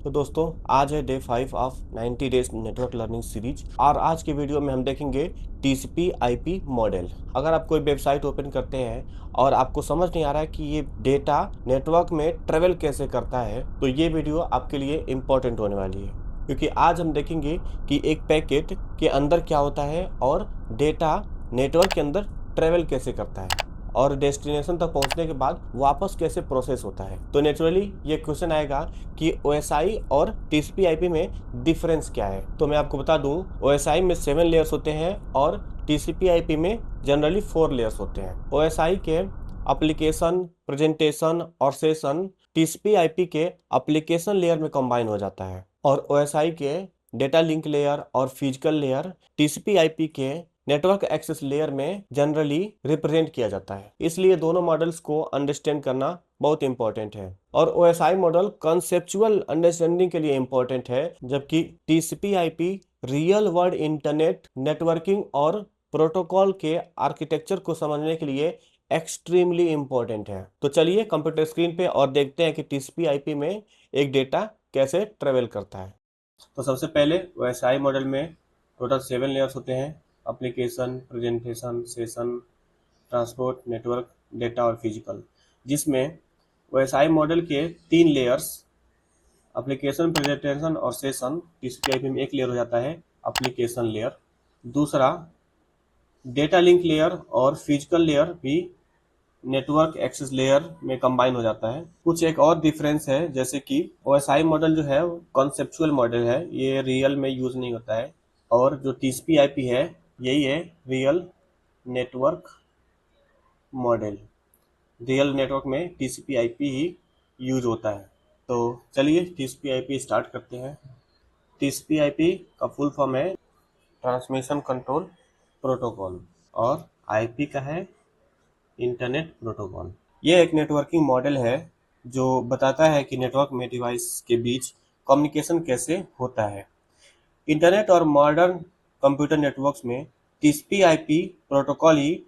तो दोस्तों आज है day 5 of 90 days network learning series और आज के वीडियो में हम देखेंगे टीसीपी आईपी मॉडल। अगर आप कोई वेबसाइट ओपन करते हैं और आपको समझ नहीं आ रहा है कि ये डेटा नेटवर्क में ट्रेवल कैसे करता है तो ये वीडियो आपके लिए इम्पोर्टेंट होने वाली है, क्योंकि आज हम देखेंगे कि एक पैकेट के अंदर क्या होता है और डेटा नेटवर्क के अंदर ट्रेवल कैसे करता है और डेस्टिनेशन तक पहुंचने के बाद वापस कैसे प्रोसेस होता है। तो नेचुरली ये क्वेश्चन आएगा कि ओएसआई और टीसीपी आईपी में डिफरेंस क्या है। तो मैं आपको बता दूं, ओएसआई में 7 लेयर्स होते हैं और टीसीपी आईपी में जनरली 4 लेयर्स होते हैं। ओएसआई के एप्लीकेशन, प्रेजेंटेशन और सेशन टीसीपी आईपी के एप्लीकेशन लेयर में कंबाइन हो जाता है और ओएसआई के डेटा लिंक लेयर और फिजिकल लेयर टीसीपी आईपी के नेटवर्क एक्सेस लेयर में जनरली रिप्रेजेंट किया जाता है। इसलिए दोनों मॉडल्स को अंडरस्टैंड करना बहुत इंपॉर्टेंट है और ओएसआई मॉडल कंसेप्चुअल अंडरस्टैंडिंग के लिए इंपॉर्टेंट है, जबकि TCP IP real world internet networking और प्रोटोकॉल के आर्किटेक्चर को समझने के लिए एक्सट्रीमली इंपॉर्टेंट है। तो चलिए कंप्यूटर स्क्रीन पे और देखते हैं कि टीसीपी आईपी में एक डेटा कैसे ट्रेवल करता है। तो सबसे पहले ओएसआई मॉडल में टोटल 7 लेयर्स होते हैं: application, presentation, session, transport, network, data और फिजिकल। जिसमें ओएसआई मॉडल के 3 लेयर्स एप्लीकेशन, प्रेजेंटेशन और सेशन टीसीपी आईपी में एक लेयर हो जाता है, एप्लीकेशन लेयर। दूसरा डेटा लिंक लेयर और फिजिकल लेयर भी नेटवर्क एक्सेस लेयर में कंबाइन हो जाता है। कुछ एक और डिफरेंस है, जैसे कि ओएसआई मॉडल जो है कॉन्सेप्चुअल मॉडल है, ये रियल में यूज नहीं होता है, और जो टीसीपी आईपी है यही है real network model. Real network में टीसीपी आईपी ही यूज होता है। तो चलिए टीसीपी आईपी स्टार्ट करते हैं। टीसीपी आईपी का फुल फॉर्म है ट्रांसमिशन कंट्रोल प्रोटोकॉल और आईपी का है इंटरनेट प्रोटोकॉल। ये एक नेटवर्किंग मॉडल है जो बताता है कि नेटवर्क में डिवाइस के बीच कम्युनिकेशन कैसे होता है। इंटरनेट और मॉडर्न कंप्यूटर नेटवर्क्स में टीसीपी आईपी प्रोटोकॉल ही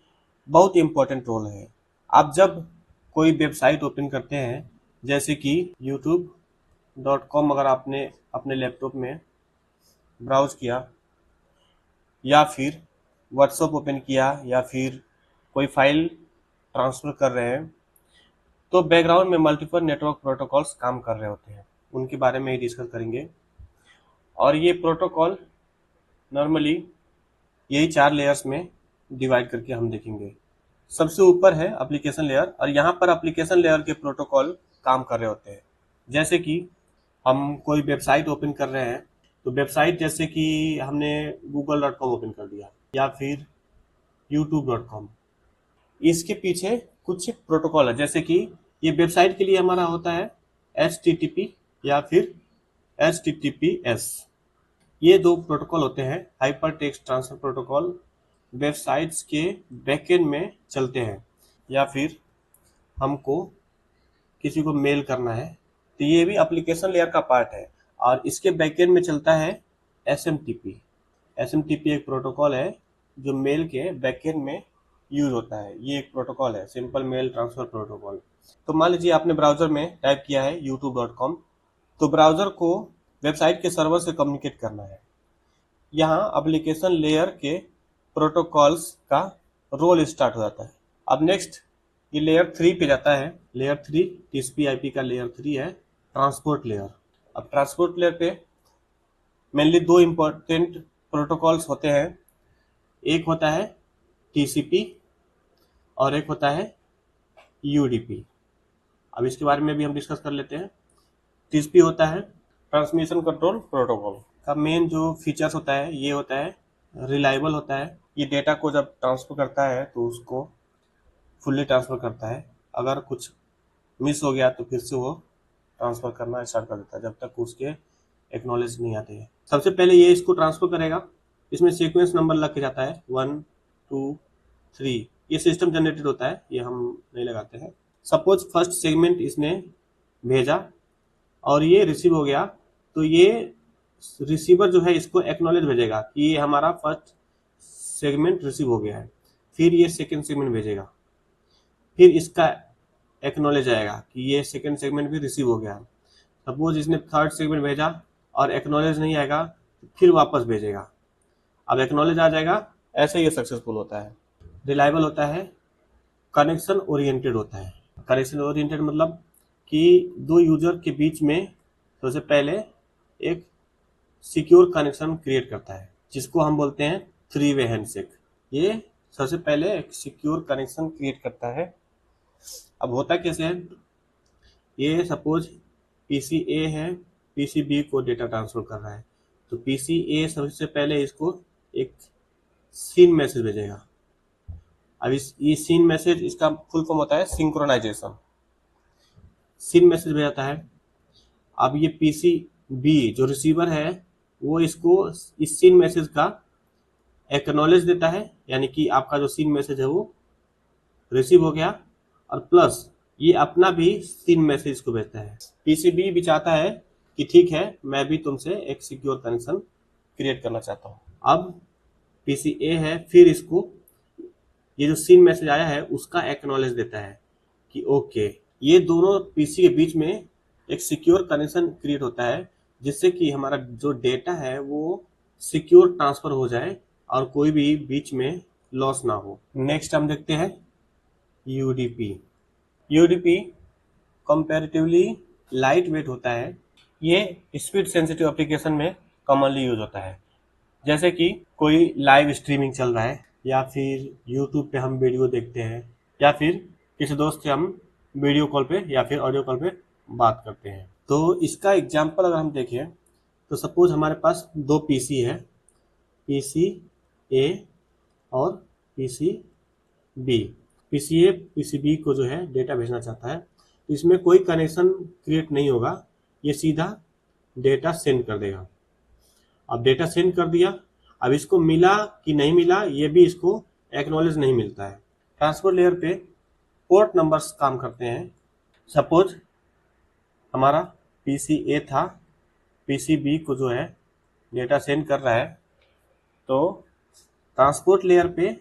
बहुत इंपॉर्टेंट रोल है। आप जब कोई वेबसाइट ओपन करते हैं, जैसे कि youtube.com, अगर आपने अपने लैपटॉप में ब्राउज किया या फिर व्हाट्सएप ओपन किया या फिर कोई फाइल ट्रांसफर कर रहे हैं, तो बैकग्राउंड में मल्टीपल नेटवर्क प्रोटोकॉल्स काम कर रहे होते हैं। उनके बारे में ही डिस्कस करेंगे और ये प्रोटोकॉल नॉर्मली यही 4 लेयर्स में डिवाइड करके हम देखेंगे। सबसे ऊपर है एप्लीकेशन लेयर और यहाँ पर एप्लीकेशन लेयर के प्रोटोकॉल काम कर रहे होते हैं। जैसे कि हम कोई वेबसाइट ओपन कर रहे हैं, तो वेबसाइट जैसे कि हमने google.com ओपन कर दिया या फिर youtube.com, इसके पीछे कुछ प्रोटोकॉल है। जैसे कि ये वेबसाइट के लिए हमारा होता है HTTP या फिर HTTPS। ये 2 प्रोटोकॉल होते हैं। Hyper text transfer protocol websites के बैकएंड में चलते हैं, या फिर हमको किसी को मेल करना है तो ये भी एप्लीकेशन लेयर का पार्ट है और इसके बैकएंड में चलता है SMTP। SMTP एक प्रोटोकॉल है जो मेल के बैकएंड में यूज होता है। ये एक प्रोटोकॉल है, सिंपल मेल ट्रांसफर प्रोटोकॉल। तो मान लीजिए आपने ब्राउजर में टाइप किया है youtube.com, तो ब्राउजर को वेबसाइट के सर्वर से कम्युनिकेट करना है। यहाँ एप्लीकेशन लेयर के प्रोटोकॉल्स का रोल स्टार्ट हो जाता है। अब नेक्स्ट ये लेयर 3 पे जाता है। लेयर 3 टीसीपी आईपी का लेयर 3 है, ट्रांसपोर्ट लेयर। अब ट्रांसपोर्ट लेयर पे मेनली 2 इंपॉर्टेंट प्रोटोकॉल्स होते हैं। एक होता है टीसीपी और एक होता है यूडीपी। अब इसके बारे में भी हम डिस्कस कर लेते हैं। टीसीपी होता है ट्रांसमिशन कंट्रोल प्रोटोकॉल का मेन जो फीचर्स होता है, ये होता है रिलायबल होता है। ये डेटा को जब ट्रांसफर करता है तो उसको फुल्ली ट्रांसफर करता है। अगर कुछ मिस हो गया तो फिर से वो ट्रांसफर करना स्टार्ट कर देता है जब तक उसके एक्नॉलेज नहीं आते हैं। सबसे पहले ये इसको ट्रांसफर करेगा, इसमें सीक्वेंस नंबर लग के जाता है 1 2 3। ये सिस्टम जनरेटेड होता है, ये हम नहीं लगाते हैं। सपोज फर्स्ट सेगमेंट इसने भेजा और ये रिसीव हो गया, तो ये रिसीवर जो है इसको एक्नॉलेज भेजेगा कि ये हमारा फर्स्ट सेगमेंट रिसीव हो गया है। फिर ये सेकेंड सेगमेंट भेजेगा, फिर इसका एक्नॉलेज आएगा कि ये सेकेंड सेगमेंट भी रिसीव हो गया। सपोज इसने थर्ड सेगमेंट भेजा और एक्नॉलेज नहीं आएगा तो फिर वापस भेजेगा, अब एक्नॉलेज आ जाएगा, ऐसे ये सक्सेसफुल होता है। रिलायबल होता है, कनेक्शन ओरिएंटेड होता है। कनेक्शन ओरिएंटेड मतलब कि दो यूजर के बीच में सबसे पहले एक सिक्योर कनेक्शन क्रिएट करता है, जिसको हम बोलते हैं थ्री वे हैंडशेक। ये सबसे पहले एक सिक्योर कनेक्शन क्रिएट करता है। अब होता कैसे है, ये सपोज पीसी ए है, पीसी बी को डेटा ट्रांसफर कर रहा है, तो पीसी ए सबसे पहले इसको एक सीन मैसेज भेजेगा। अब ये सीन मैसेज, इसका फुल फॉर्म होता है सिंक्रोनाइजेशन। सीन मैसेज भेजाता है। अब ये पीसी बी जो रिसीवर है वो इसको इस सीन मैसेज का एक्नॉलेज देता है, यानी कि आपका जो सीन मैसेज है वो रिसीव हो गया, और प्लस ये अपना भी सीन मैसेज को भेजता है। पीसीबी भी चाहता है कि ठीक है, मैं भी तुमसे एक सिक्योर कनेक्शन क्रिएट करना चाहता हूँ। अब पीसी ए है, फिर इसको ये जो सीन मैसेज आया है उसका एक्नॉलेज देता है कि ओके, ये दोनों पीसी के बीच में एक सिक्योर कनेक्शन क्रिएट होता है, जिससे कि हमारा जो डेटा है वो सिक्योर ट्रांसफर हो जाए और कोई भी बीच में लॉस ना हो। नेक्स्ट हम देखते हैं UDP. UDP comparatively light weight होता है। ये स्पीड सेंसिटिव एप्लीकेशन में कॉमनली यूज होता है, जैसे कि कोई लाइव स्ट्रीमिंग चल रहा है, या फिर यूट्यूब पे हम वीडियो देखते हैं, या फिर किसी दोस्त से हम वीडियो कॉल पे या फिर ऑडियो कॉल पे बात करते हैं। तो इसका एग्जांपल अगर हम देखें तो सपोज हमारे पास दो पीसी है, पीसी ए और पीसी बी। पीसी ए पीसी बी को जो है डेटा भेजना चाहता है, तो इसमें कोई कनेक्शन क्रिएट नहीं होगा, ये सीधा डेटा सेंड कर देगा। अब डेटा सेंड कर दिया, अब इसको मिला कि नहीं मिला ये भी इसको एक्नॉलेज नहीं मिलता है। ट्रांसपोर्ट लेयर पे पोर्ट नंबर्स काम करते हैं। सपोज हमारा पीसी ए था, पीसी बी को जो है डेटा सेंड कर रहा है, तो ट्रांसपोर्ट लेयर पे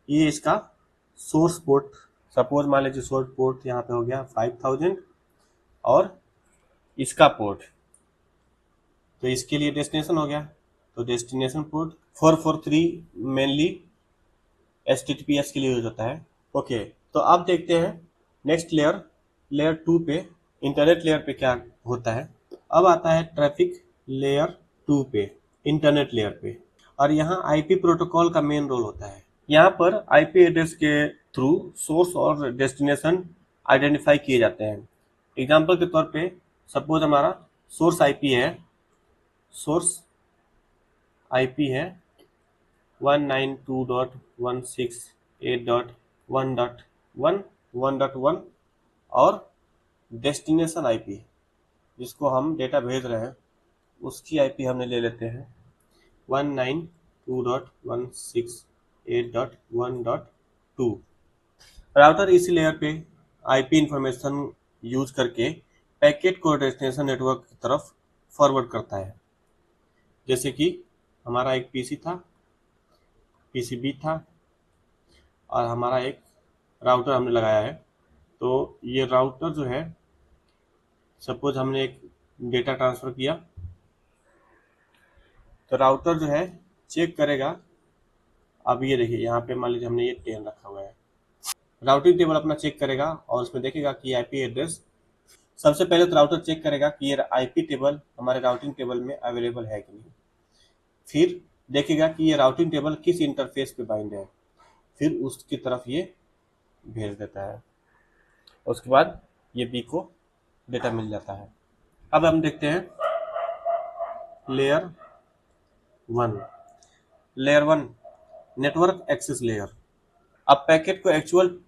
ये इसका सोर्स पोर्ट, सपोज मान लीजिए सोर्स पोर्ट यहाँ पे हो गया 5000 और इसका पोर्ट, तो इसके लिए डेस्टिनेशन हो गया, तो डेस्टिनेशन पोर्ट 443 मेनली HTTPS के लिए यूज होता है। ओके, तो अब देखते हैं नेक्स्ट लेयर, लेयर 2 पे, इंटरनेट लेयर पे क्या होता है। अब आता है ट्रैफिक लेयर 2 पे, इंटरनेट लेयर पे, और यहाँ आईपी प्रोटोकॉल का मेन रोल होता है। यहाँ पर आईपी एड्रेस के थ्रू सोर्स और डेस्टिनेशन आइडेंटिफाई किए जाते हैं। एग्जाम्पल के तौर पे सपोज हमारा सोर्स आईपी है, सोर्स आईपी है 192.168.1.1 और डेस्टिनेशन आईपी जिसको हम डेटा भेज रहे हैं उसकी आईपी हमने ले लेते हैं 192.168.1.2। राउटर इसी लेयर पे आईपी इंफॉर्मेशन यूज करके पैकेट को डेस्टिनेशन नेटवर्क की तरफ फॉरवर्ड करता है। जैसे कि हमारा एक पीसी था, पीसीबी था, और हमारा एक राउटर हमने लगाया है, तो ये राउटर जो है सपोज हमने एक डेटा ट्रांसफर किया, तो राउटर जो है चेक करेगा। अब ये देखिए यहाँ पे मान लीजिए हमने ये 10 रखा हुआ है, राउटिंग टेबल अपना चेक करेगा और उसमें देखेगा कि आईपी एड्रेस, सबसे पहले तो राउटर चेक करेगा कि ये आईपी टेबल हमारे राउटिंग टेबल में अवेलेबल है कि नहीं, फिर देखेगा कि ये राउटिंग टेबल किस इंटरफेस पे बाइंड है, फिर उसकी तरफ ये भेज देता है। उसके बाद ये बी को डेटा मिल जाता है। अब हम देखते हैं layer 1। Layer 1 network access layer. अब पैकेट को एक्चुअल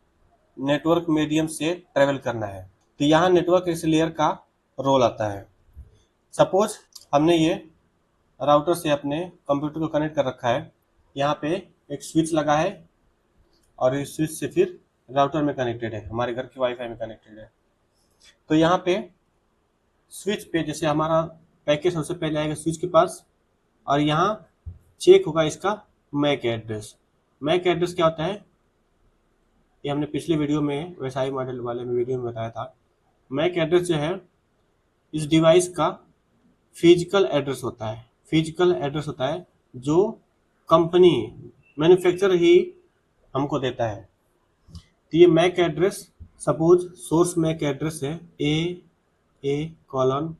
नेटवर्क मीडियम से ट्रेवल करना है, तो यहाँ नेटवर्क एक्सेस लेयर का रोल आता है। सपोज हमने ये राउटर से अपने कंप्यूटर को कनेक्ट कर रखा है, यहाँ पे एक स्विच लगा है और इस स्विच से फिर राउटर में कनेक्टेड है, हमारे घर के वाईफाई में कनेक्टेड है। तो यहाँ पे स्विच पे जैसे हमारा पैकेट सबसे पहले आएगा स्विच के पास, और यहाँ चेक होगा इसका मैक एड्रेस। मैक एड्रेस क्या होता है ये हमने पिछले वीडियो में वैसाई मॉडल वाले में वीडियो में बताया था। मैक एड्रेस जो है इस डिवाइस का फिजिकल एड्रेस होता है। फिजिकल एड्रेस होता है जो कंपनी मैन्युफैक्चरर ही हमको देता है। तो ये MAC address, suppose source MAC address है A colon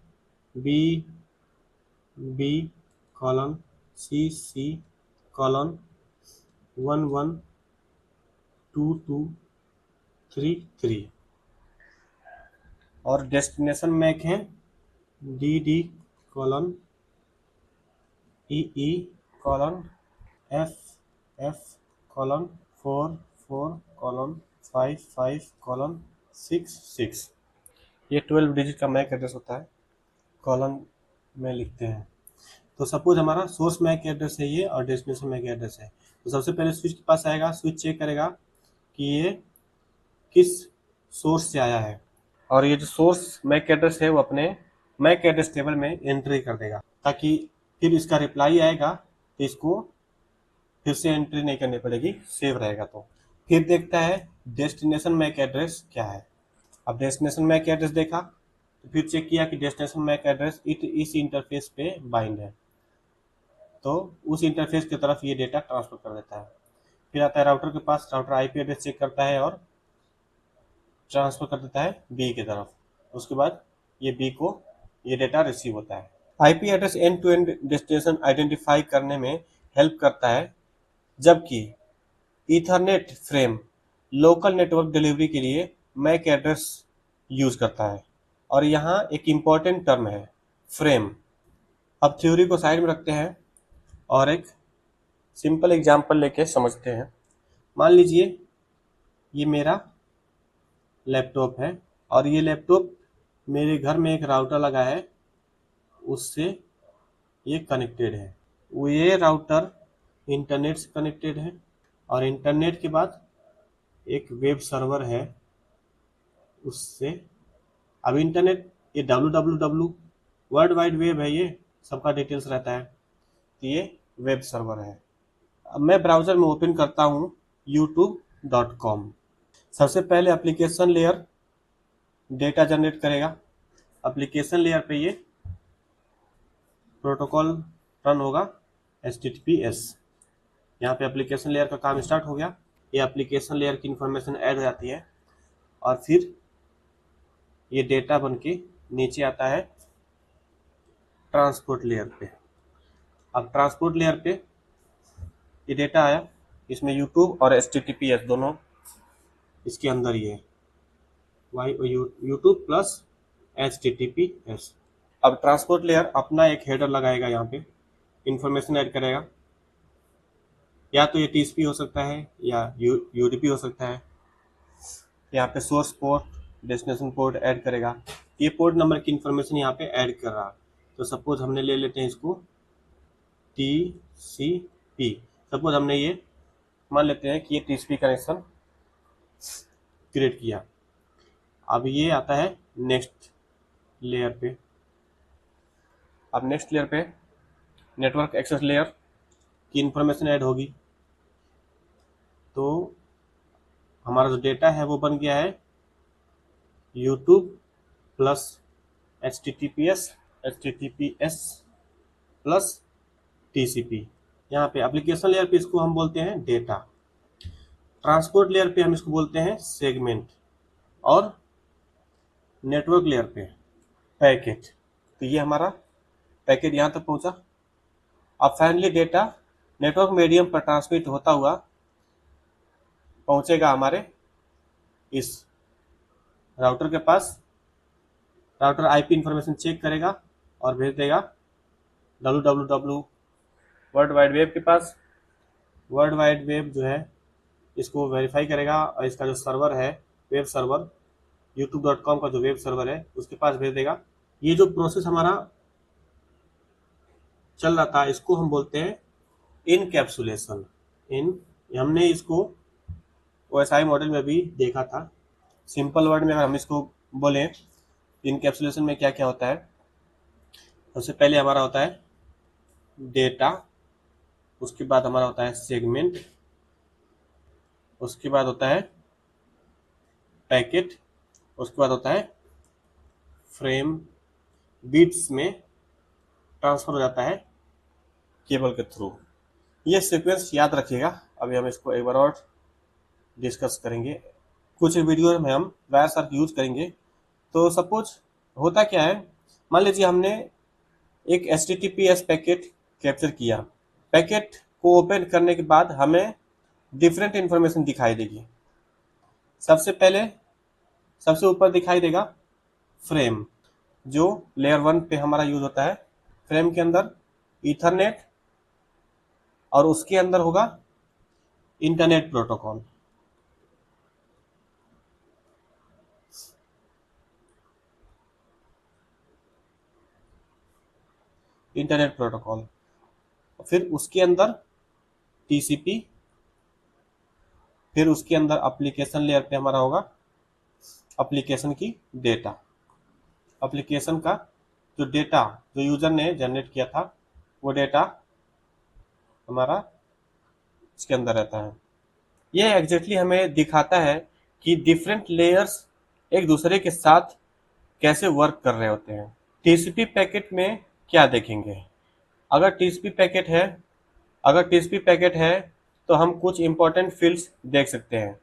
B B colon C colon 112233 और डेस्टिनेशन मैक है D colon E colon F colon 44 colon 55 colon 66। ये 12 डिजिट का मैक एड्रेस होता है, कॉलन में लिखते हैं। तो सपोज हमारा सोर्स मैक एड्रेस है ये और डेस्टिनेशन मैक एड्रेस है। तो सबसे पहले स्विच के पास आएगा, स्विच चेक करेगा कि ये किस सोर्स से आया है, और ये जो सोर्स मैक एड्रेस है वो अपने मैक एड्रेस टेबल में एंट्री कर देगा, ताकि फिर इसका रिप्लाई आएगा तो इसको फिर से एंट्री नहीं करनी पड़ेगी, सेव रहेगा। तो फिर देखता है डेस्टिनेशन मैक एड्रेस क्या है। अब डेस्टिनेशन मैक एड्रेस देखा तो फिर चेक किया कि डेस्टिनेशन मैक एड्रेस इस इंटरफेस पे बाइंड है, तो उस इंटरफेस की तरफ ये डेटा ट्रांसफर कर देता है। फिर आता है राउटर के पास, राउटर आईपी एड्रेस चेक करता है और ट्रांसफर कर देता है बी की तरफ। उसके बाद ये बी को ये डेटा रिसीव होता है। IP address end to end destination identify करने में हेल्प करता है, जबकि Ethernet frame local network delivery के लिए मैक एड्रेस यूज करता है। और यहाँ एक इम्पॉर्टेंट टर्म है फ्रेम। अब थ्योरी को साइड में रखते हैं और एक सिंपल एग्जांपल लेके समझते हैं। मान लीजिए ये मेरा लैपटॉप है और ये लैपटॉप मेरे घर में एक राउटर लगा है, उससे ये कनेक्टेड है। वो ये राउटर इंटरनेट से कनेक्टेड है और इंटरनेट के बाद एक वेब सर्वर है उससे। अब इंटरनेट ये www वर्ल्ड वाइड वेब है, ये सबका डिटेल्स रहता है, तो ये वेब सर्वर है। अब मैं ब्राउज़र में ओपन करता हूँ youtube.com। सबसे पहले एप्लीकेशन लेयर डेटा जनरेट करेगा। एप्लीकेशन लेयर पे ये प्रोटोकॉल रन होगा HTTPS। यहाँ पे एप्लीकेशन लेयर का काम स्टार्ट हो गया। ये एप्लीकेशन लेयर की इंफॉर्मेशन ऐड हो जाती है और फिर ये डेटा बन के नीचे आता है ट्रांसपोर्ट लेयर पे। अब ट्रांसपोर्ट लेयर पे ये डेटा आया, इसमें यूट्यूब और HTTPS दोनों इसके अंदर ही है, यूट्यूब प्लस HTTPS। अब ट्रांसपोर्ट लेयर अपना एक हेडर लगाएगा, यहाँ पे इंफॉर्मेशन ऐड करेगा। या तो ये TCP हो सकता है या UDP हो सकता है। यहाँ पे source port, destination port add करेगा। ये पोर्ट नंबर की इंफॉर्मेशन यहाँ पे ऐड कर रहा। तो सपोज हमने ले लेते हैं इसको TCP। सपोज हमने ये मान लेते हैं कि ये TCP कनेक्शन क्रिएट किया। अब ये आता है नेक्स्ट लेयर पे। अब नेक्स्ट लेयर पे नेटवर्क एक्सेस लेयर की इंफॉर्मेशन ऐड होगी। तो हमारा जो डेटा है वो बन गया है YouTube plus HTTPS plus TCP। यहाँ पे एप्लीकेशन लेयर पे इसको हम बोलते हैं डेटा, ट्रांसपोर्ट लेयर पे हम इसको बोलते हैं सेगमेंट, और नेटवर्क लेयर पे पैकेट। तो ये हमारा पैकेट यहाँ तक पहुँचा। अब फाइनली डेटा नेटवर्क मीडियम पर ट्रांसमिट होता हुआ पहुँचेगा हमारे इस राउटर के पास। राउटर आईपी इंफॉर्मेशन चेक करेगा और भेज देगा www वर्ल्ड वाइड वेब के पास। वर्ल्ड वाइड वेब जो है इसको वेरीफाई करेगा और इसका जो सर्वर है वेब सर्वर youtube.com का जो वेब सर्वर है उसके पास भेज देगा। ये जो प्रोसेस हमारा चल रहा था इसको हम बोलते हैं इनकैप्सुलेशन। हमने इसको OSI मॉडल में भी देखा था। सिंपल वर्ड में अगर हम इसको बोलें इनकैप्सुलेशन में क्या क्या होता है, सबसे पहले हमारा होता है डेटा, उसके बाद हमारा होता है सेगमेंट, उसके बाद होता है पैकेट, उसके बाद होता है फ्रेम, बीट्स में ट्रांसफर हो जाता है केबल के थ्रू। ये सीक्वेंस याद रखिएगा। अभी हम इसको एक बार और डिस्कस करेंगे। कुछ वीडियो में हम वायर्स आर्क यूज करेंगे। तो सपोज होता क्या है, मान लीजिए हमने एक HTTPS पैकेट कैप्चर किया। पैकेट को ओपन करने के बाद हमें डिफरेंट इंफॉर्मेशन दिखाई देगी। सबसे पहले सबसे ऊपर दिखाई देगा फ्रेम, जो लेयर 1 पे हमारा यूज होता है। फ्रेम के अंदर ईथरनेट और उसके अंदर होगा इंटरनेट प्रोटोकॉल। इंटरनेट प्रोटोकॉल, फिर उसके अंदर TCP, फिर उसके अंदर एप्लीकेशन लेयर पे हमारा होगा एप्लीकेशन की डेटा। एप्लीकेशन का जो डेटा जो यूजर ने जनरेट किया था वो डेटा हमारा इसके अंदर रहता है। ये एग्जैक्टली हमें दिखाता है कि डिफरेंट लेयर्स एक दूसरे के साथ कैसे वर्क कर रहे होते हैं। TCP पैकेट में क्या देखेंगे? अगर TCP पैकेट है अगर TCP पैकेट है तो हम कुछ इंपॉर्टेंट फील्ड्स देख सकते हैं,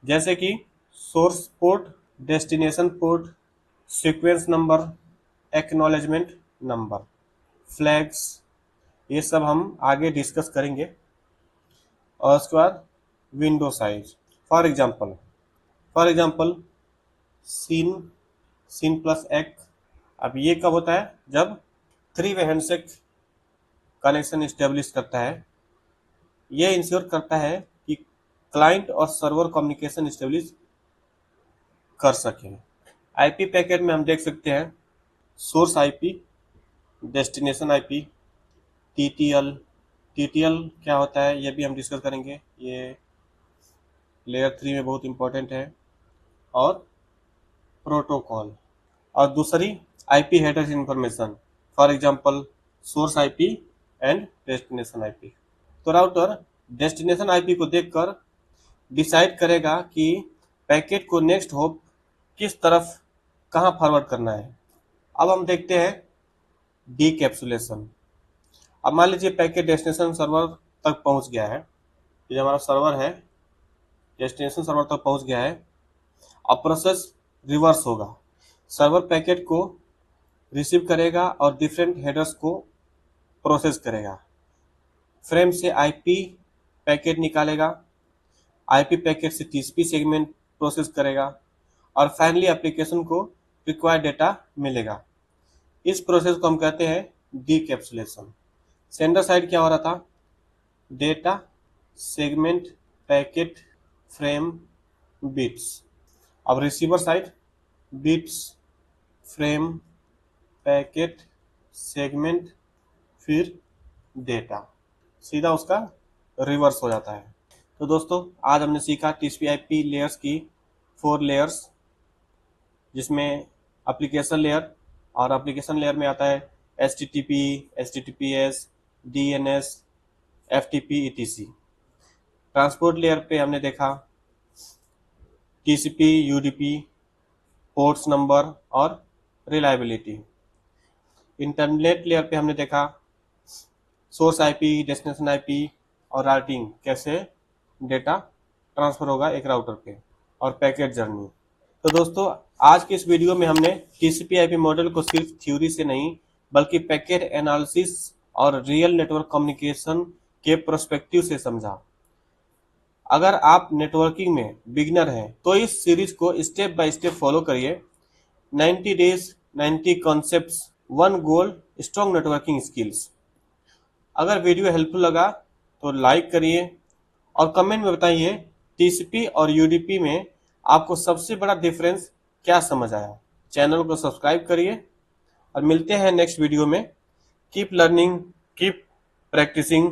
जैसे कि source port, destination port, sequence number, acknowledgement number, flags. ये सब हम आगे डिस्कस करेंगे। और उसके बाद विंडो साइज। फॉर एग्जांपल सीन सीन प्लस एक। अब ये कब होता है? जब 3 वे हैंडशेक कनेक्शन इस्टेब्लिश करता है। ये इंश्योर करता है कि क्लाइंट और सर्वर कम्युनिकेशन इस्टेब्लिश कर सकें। आईपी पैकेट में हम देख सकते हैं source IP, destination IP, TTL. TTL क्या होता है ये भी हम डिस्कस करेंगे, ये लेयर 3 में बहुत इंपॉर्टेंट है। और प्रोटोकॉल और दूसरी IP header information, for example source IP and destination IP. तो राउटर डेस्टिनेशन आईपी को देखकर डिसाइड करेगा कि पैकेट को नेक्स्ट होप किस तरफ कहाँ फॉरवर्ड करना है। अब हम देखते हैं डीकैप्सुलेशन। अब मान लीजिए पैकेट डेस्टिनेशन सर्वर तक पहुंच गया है। ये हमारा सर्वर है, डेस्टिनेशन सर्वर तक पहुंच गया है। अब प्रोसेस रिवर्स होगा। सर्वर पैकेट को रिसीव करेगा और डिफरेंट हेडर्स को प्रोसेस करेगा। फ्रेम से आईपी पैकेट निकालेगा, आईपी पैकेट से टीसीपी सेगमेंट प्रोसेस करेगा और फाइनली एप्लीकेशन को रिक्वायर्ड डेटा मिलेगा। इस प्रोसेस को हम कहते हैं डीकैप्सुलेशन। सेंडर साइड क्या हो रहा था? Data, segment, packet, frame, bits. अब receiver side bits, frame, packet, segment, फिर डेटा। सीधा उसका रिवर्स हो जाता है। तो दोस्तों आज हमने सीखा TCP/IP लेयर्स की 4 लेयर्स, जिसमें एप्लीकेशन लेयर, और एप्लीकेशन लेयर में आता है HTTP, HTTPS, DNS, FTP, etc। Transport layer पे हमने देखा TCP, UDP, पोर्ट्स नंबर और रिलायबिलिटी। इंटरनेट लेयर पे हमने देखा सोर्स आईपी, डेस्टिनेशन आईपी और राउटिंग, कैसे डेटा ट्रांसफर होगा एक राउटर पे, और पैकेट जर्नी। तो दोस्तों आज के इस वीडियो में हमने TCP/IP मॉडल को सिर्फ थ्योरी से नहीं बल्कि पैकेट एनालिसिस और रियल नेटवर्क कम्युनिकेशन के पर्सपेक्टिव से समझा। अगर आप नेटवर्किंग में बिगिनर हैं तो इस सीरीज को स्टेप बाय स्टेप फॉलो करिए। 90 डेज 90 कॉन्सेप्ट्स, 1 गोल, स्ट्रॉन्ग नेटवर्किंग स्किल्स। अगर वीडियो हेल्पफुल लगा तो लाइक करिए और कमेंट में बताइए TCP और UDP में आपको सबसे बड़ा डिफरेंस क्या समझ आया। चैनल को सब्सक्राइब करिए और मिलते हैं नेक्स्ट वीडियो में। Keep learning, keep practising.